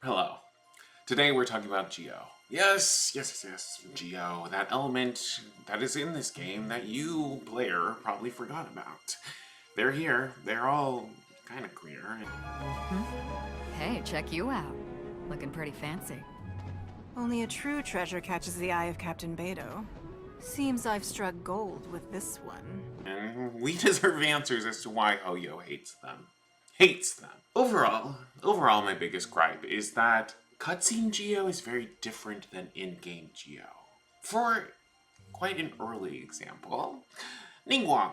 Hello. Today we're talking about Geo. Yes, Geo. That element that is in this game that you, player, probably forgot about. They're here. They're all kind of queer. Hey, check you out. Looking pretty fancy. Only a true treasure catches the eye of Captain Beto. Seems I've struck gold with this one. And we deserve answers as to why Hoyo hates them. Hates them. Overall, my biggest gripe is that cutscene Geo is very different than in-game Geo. For quite an early example, Ningguang.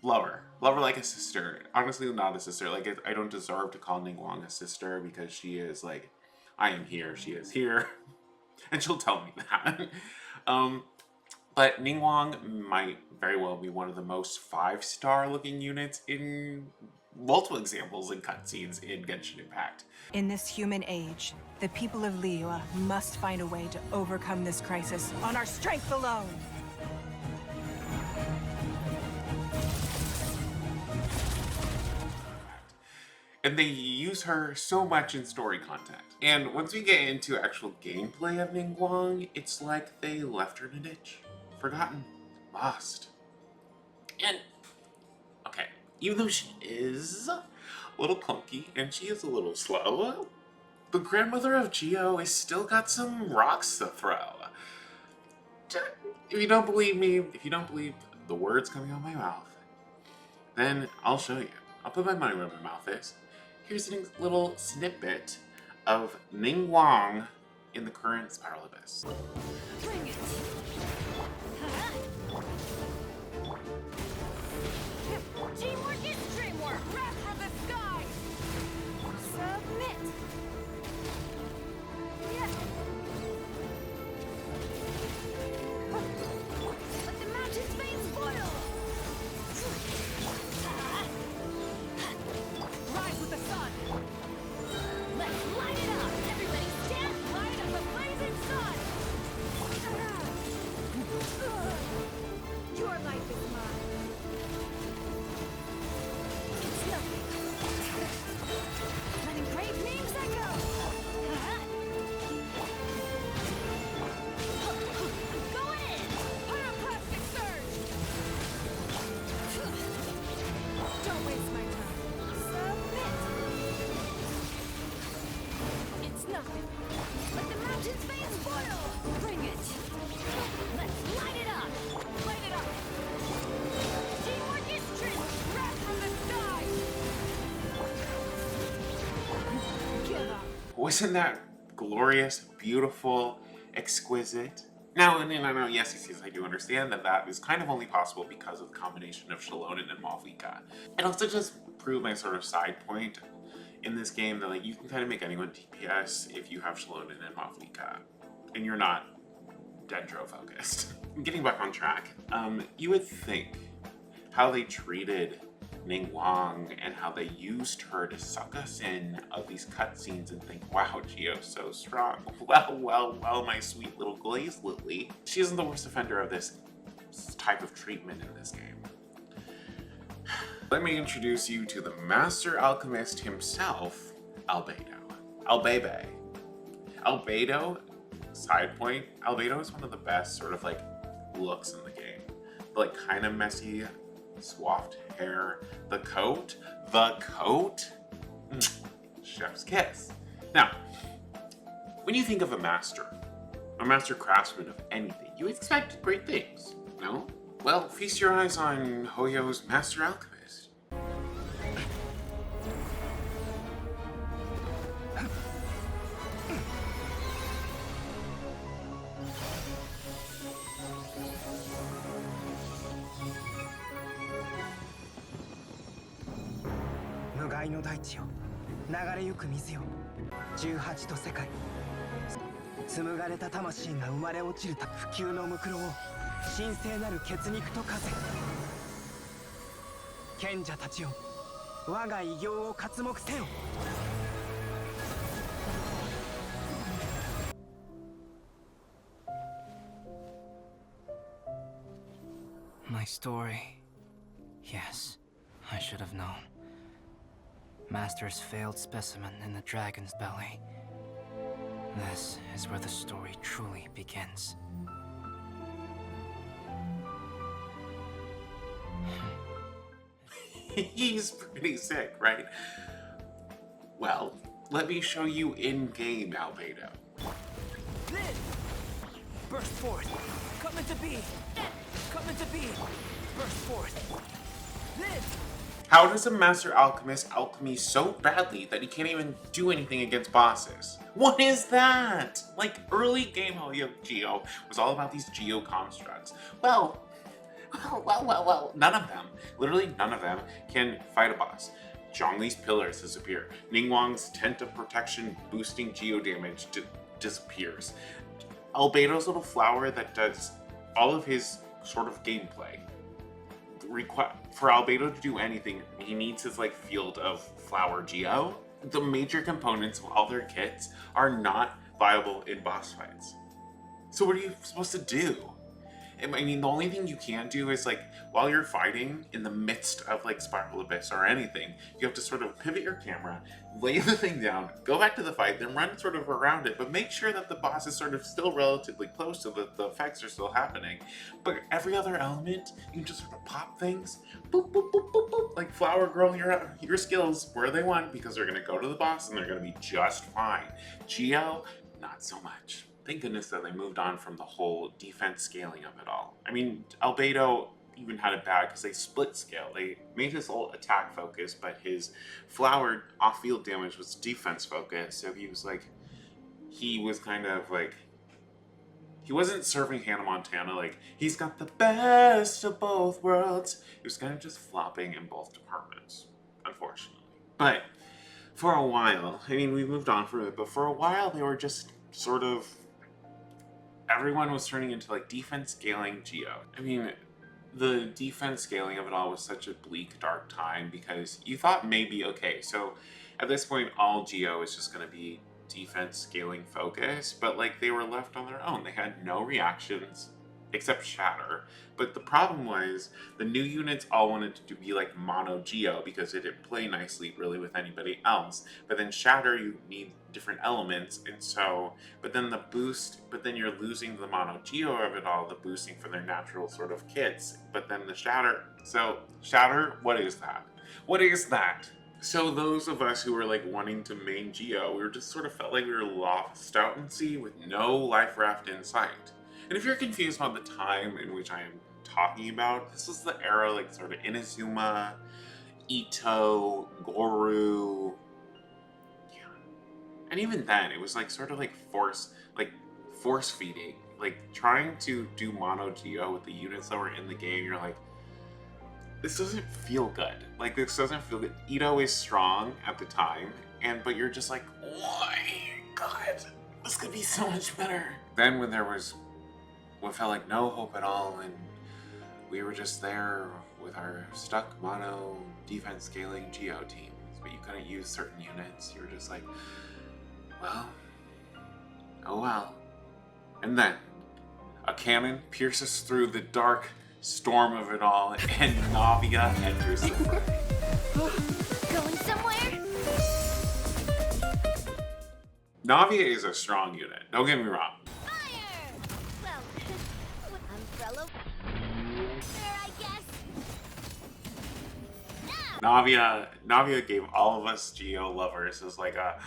Love her like a sister. Honestly, not a sister. Like, I don't deserve to call Ningguang a sister because she is like, I am here, she is here. And she'll tell me that. But Ningguang might very well be one of the most 5-star looking units in multiple examples in cutscenes in Genshin Impact. In this human age, the people of Liyue must find a way to overcome this crisis on our strength alone. And they use her so much in story content. And once we get into actual gameplay of Ningguang, it's like they left her in a ditch. Forgotten. Lost. And, okay, even though she is a little clunky and she is a little slow, the grandmother of Geo has still got some rocks to throw. If you don't believe me, if you don't believe the words coming out of my mouth, then I'll show you. I'll put my money where my mouth is. Here's a little snippet of Ningguang in the current Spiral Abyss. Bring it! Teamwork is dreamwork! Wrath from the sky! Submit! Let the mountain's veins boil! Rise with the sun! Let's light it up! Everybody stand! Light up the blazing sun! Your life is mine! It's nothing! Letting great names echo! Going in! Pyroclastic surge! Don't waste my time. Submit! It's nothing. Let the mountain's veins boil! Bring it! Let's light it up! Light it up! Teamwork is strength! Wrath from the sky! Give up! Wasn't that glorious, beautiful, exquisite? Now, yes, I do understand that that is kind of only possible because of the combination of Shalonen and Malvika. It also just proved my sort of side point in this game that like you can kind of make anyone DPS if you have Shalonen and Malvika, and you're not Dendro focused. Getting back on track, you would think how they treated Ningguang and how they used her to suck us in of these cutscenes and think, wow, Geo's so strong. Well, my sweet little glazed lily. She isn't the worst offender of this type of treatment in this game. Let me introduce you to the master alchemist himself, Albedo. Albedo, side point, Albedo is one of the best sort of like looks in the game. The like kind of messy, swapped hair, the coat, chef's kiss. Now, when you think of a master craftsman of anything, you expect great things, no? Well, feast your eyes on Hoyo's master alchemist. G.O.A.T と世界紡がれた魂が生まれ落ちる不朽のムクロを神聖なる血肉と化せ賢者たちよ我が偉業を刮目せよ My story. Yes, I should have known. Master's failed specimen in the dragon's belly. This is where the story truly begins. He's pretty sick, right? Well, let me show you in-game Albedo. Lid! Burst forth! Come into being! Come into being! Burst forth! Lid! How does a master alchemist alchemy so badly that he can't even do anything against bosses? What is that? Like, early game Geo was all about these Geo Constructs. Well, none of them, literally none of them, can fight a boss. Zhongli's pillars disappear. Ningguang's tent of protection boosting Geo damage disappears. Albedo's little flower that does all of his sort of gameplay. For Albedo to do anything, he needs his like field of flower Geo. The major components of all their kits are not viable in boss fights. So what are you supposed to do? I mean, the only thing you can do is like, while you're fighting in the midst of like Spiral Abyss or anything, you have to sort of pivot your camera, lay the thing down, go back to the fight, then run sort of around it, but make sure that the boss is sort of still relatively close so that the effects are still happening. But every other element, you can just sort of pop things, boop, boop, boop, boop, boop, like Flower Girl, your skills where they want, because they're gonna go to the boss and they're gonna be just fine. Geo, not so much. Thank goodness that they moved on from the whole defense scaling of it all. I mean, Albedo even had it bad because they split scale. They made his whole attack focus, but his flower off-field damage was defense focus. So he was kind of like, he wasn't serving Hannah Montana like, he's got the best of both worlds. He was kind of just flopping in both departments, unfortunately. But for a while, I mean, we moved on from it, but for a while they were just sort of, everyone was turning into like defense scaling Geo. I mean, the defense scaling of it all was such a bleak, dark time because you thought maybe, okay, so at this point all Geo is just going to be defense scaling focus, but like they were left on their own. They had no reactions except Shatter. But the problem was the new units all wanted to be like mono Geo because it didn't play nicely really with anybody else. But then Shatter, you need different elements, and so, but then you're losing the mono Geo of it all, the boosting for their natural sort of kits. But then the Shatter, so Shatter, what is that? What is that? So those of us who were like wanting to main Geo, we were just sort of felt like we were lost out in sea with no life raft in sight. And if you're confused about the time in which I am talking about, this was the era like sort of Inazuma, Ito, Goru. Yeah. And even then, it was like sort of like force feeding. Like trying to do mono Geo with the units that were in the game, you're like, this doesn't feel good. Like this doesn't feel good. Ito is strong at the time, but you're just like, why? God, this could be so much better. Then when there was what felt like no hope at all, and we were just there with our stuck mono defense scaling Geo teams, but you couldn't use certain units. You were just like, well, oh well. And then a cannon pierces through the dark storm of it all, and Navia enters the fray. Going somewhere? Navia is a strong unit, don't get me wrong. Fire! Well, with umbrella there, I guess. Navia gave all of us Geo lovers as like a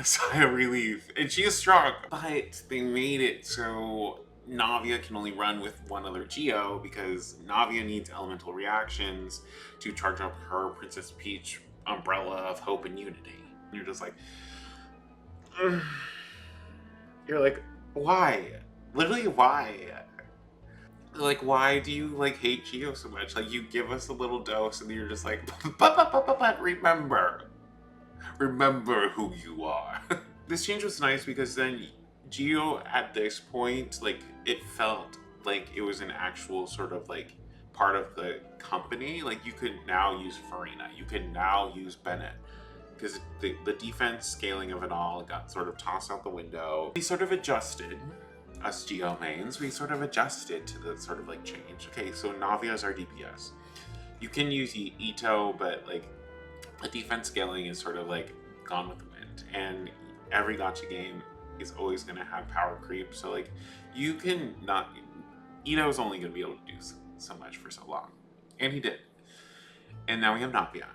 sigh of relief. And she is strong, but they made it so Navia can only run with one other Geo because Navia needs elemental reactions to charge up her Princess Peach umbrella of hope and unity. And you're just like, you're like, why? Literally, why? Like, why do you like hate Geo so much? Like, you give us a little dose and you're just like, but remember who you are. This change was nice because then Geo at this point, like, it felt like it was an actual sort of like part of the company. Like, you could now use Farina, you could now use Bennett, because the defense scaling of it all got sort of tossed out the window. We sort of adjusted, us Geo mains, we sort of adjusted to the sort of like change. Okay, so Navia is our DPS. You can use Ito, but like, the defense scaling is sort of like gone with the wind, and every gacha game is always going to have power creep. So like you can not, Ito's only going to be able to do so much for so long, and he did. And now we have Navia,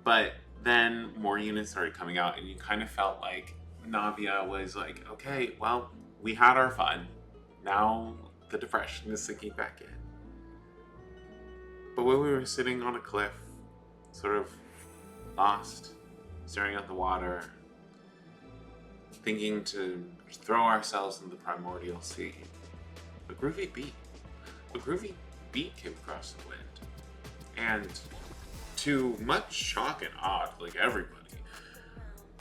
but then more units started coming out, and you kind of felt like Navia was like, okay, well, we had our fun. Now the depression is sinking back in. But when we were sitting on a cliff, sort of lost, staring at the water, thinking to throw ourselves into the primordial sea, a groovy beat came across the wind. And to much shock and awe, like everybody,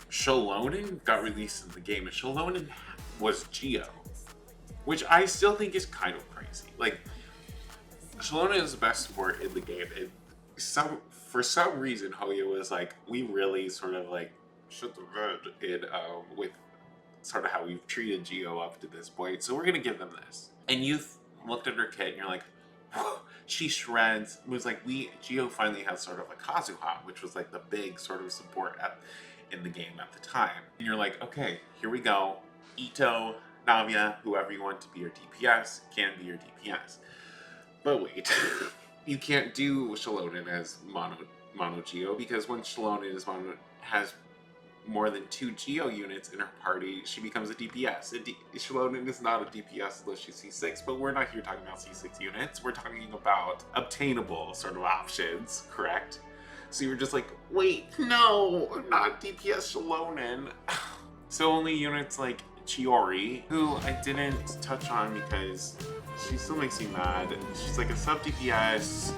Shalonen got released in the game, and Shalonen was Geo, which I still think is kind of crazy. Like, Shalonen is the best support in the game, and for some reason, Hoyo was like, we really sort of like shut the bed in with sort of how we've treated Geo up to this point, so we're gonna give them this. And you looked at her kit, and you're like, whoa, she shreds. It was like Geo finally has sort of a Kazuha, which was like the big sort of support in the game at the time. And you're like, okay, here we go. Ito, Navia, whoever you want to be your DPS can be your DPS. But wait, you can't do Shalonen as mono Geo, because when Shalonen is has more than 2 Geo units in her party, she becomes a DPS. Shalonen is not a DPS unless she's C6, but we're not here talking about C6 units. We're talking about obtainable sort of options, correct? So you were just like, wait, no, not DPS Shalonen. So only units like Chiori, who I didn't touch on because she still makes me mad. She's like a sub DPS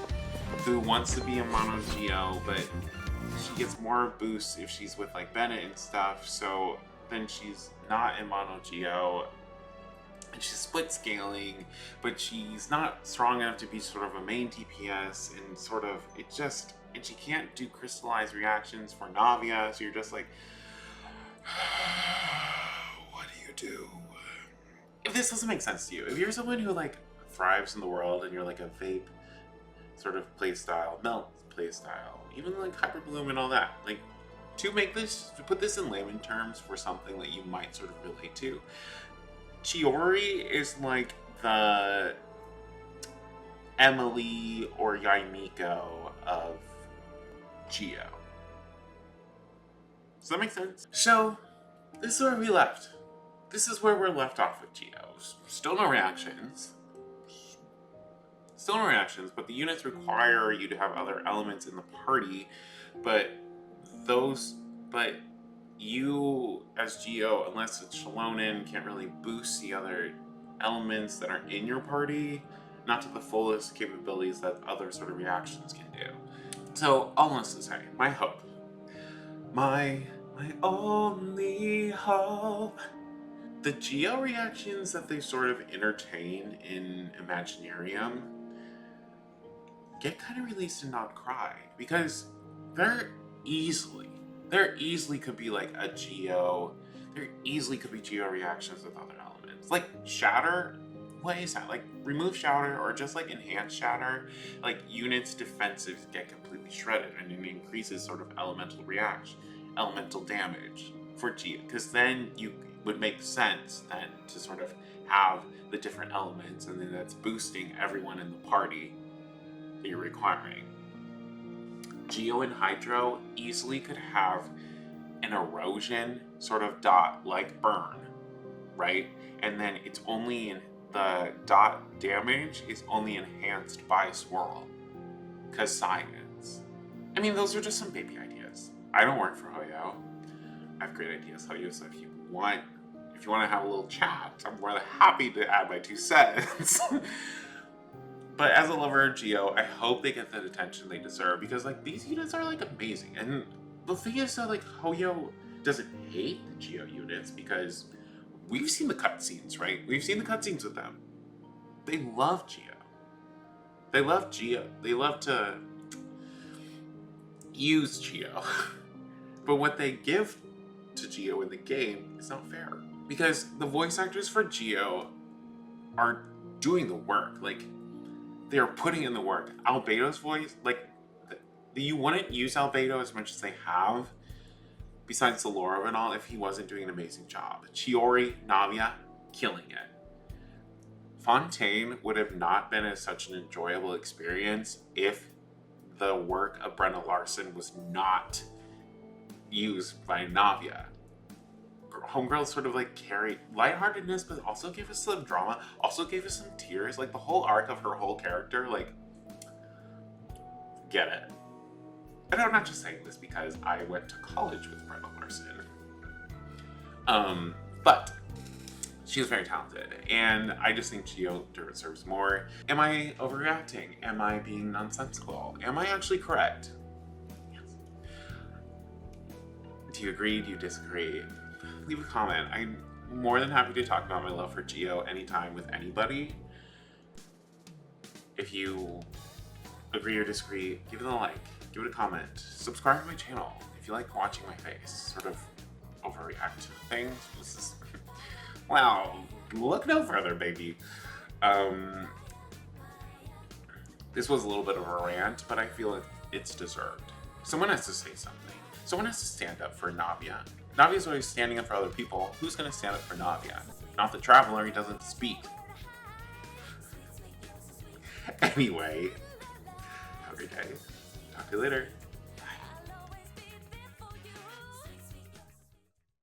who wants to be a mono Geo, but she gets more boosts if she's with like Bennett and stuff, so then she's not in mono Geo, and she's split scaling, but she's not strong enough to be sort of a main DPS, and sort of and she can't do crystallized reactions for Navia, so you're just like, what do you do? If this doesn't make sense to you, if you're someone who like thrives in the world and you're like a vape sort of playstyle, melt playstyle, even like Hyperbloom and all that, like to put this in layman terms for something that you might sort of relate to, Chiori is like the Emily or Yaimiko of Geo. Does that make sense? So this is where we left. This is where we're left off with Geo. Still no reactions. Still no reactions, but the units require you to have other elements in the party, but you as Geo, unless it's Shalonen, can't really boost the other elements that are in your party, not to the fullest capabilities that other sort of reactions can do. So, all this to say, my hope, my only hope, the Geo reactions that they sort of entertain in Imaginarium get kind of released and not cry, because there easily could be like a Geo, there easily could be Geo reactions with other elements. Like Shatter, what is that? Like remove Shatter or just like enhance Shatter, like units defensives get completely shredded, and it increases sort of elemental damage for Geo, because then you would make sense then to sort of have the different elements, and then that's boosting everyone in the party that you're requiring. Geo and Hydro easily could have an erosion sort of dot like burn, right? And then it's only in the dot damage is only enhanced by swirl, because science. I mean, those are just some baby ideas. I don't work for Hoyo. I have great ideas, Hoyo, so if you want to have a little chat, I'm more than happy to add my 2 cents. But as a lover of Geo, I hope they get the attention they deserve, because like these units are like amazing. And the thing is that like Hoyo doesn't hate the Geo units, because we've seen the cutscenes, right? We've seen the cutscenes with them. They love Geo. They love Geo. They love to use Geo. But what they give to Geo in the game is not fair, because the voice actors for Geo are doing the work. Like, they are putting in the work. Albedo's voice, like, You wouldn't use Albedo as much as they have, besides the lore of it all, if he wasn't doing an amazing job. Chiori, Navia, killing it. Fontaine would have not been such an enjoyable experience if the work of Brenda Larson was not used by Navia. Homegirl sort of like carried lightheartedness, but also gave us some drama, also gave us some tears. Like the whole arc of her whole character, like, get it. And I'm not just saying this because I went to college with Brenda Larson. But she was very talented, and I just think Geo deserves more. Am I overreacting? Am I being nonsensical? Am I actually correct? Yes. Do you agree? Do you disagree? Leave a comment. I'm more than happy to talk about my love for Geo anytime with anybody. If you agree or disagree, give it a like, give it a comment, subscribe to my channel if you like watching my face sort of overreact to things. This is, wow, look no further, baby. This was a little bit of a rant, but I feel it's deserved. Someone has to say something. Someone has to stand up for Navia. Navia's always standing up for other people. Who's gonna stand up for Navia? Not the Traveler, he doesn't speak. Anyway, have a great day. Talk to you later.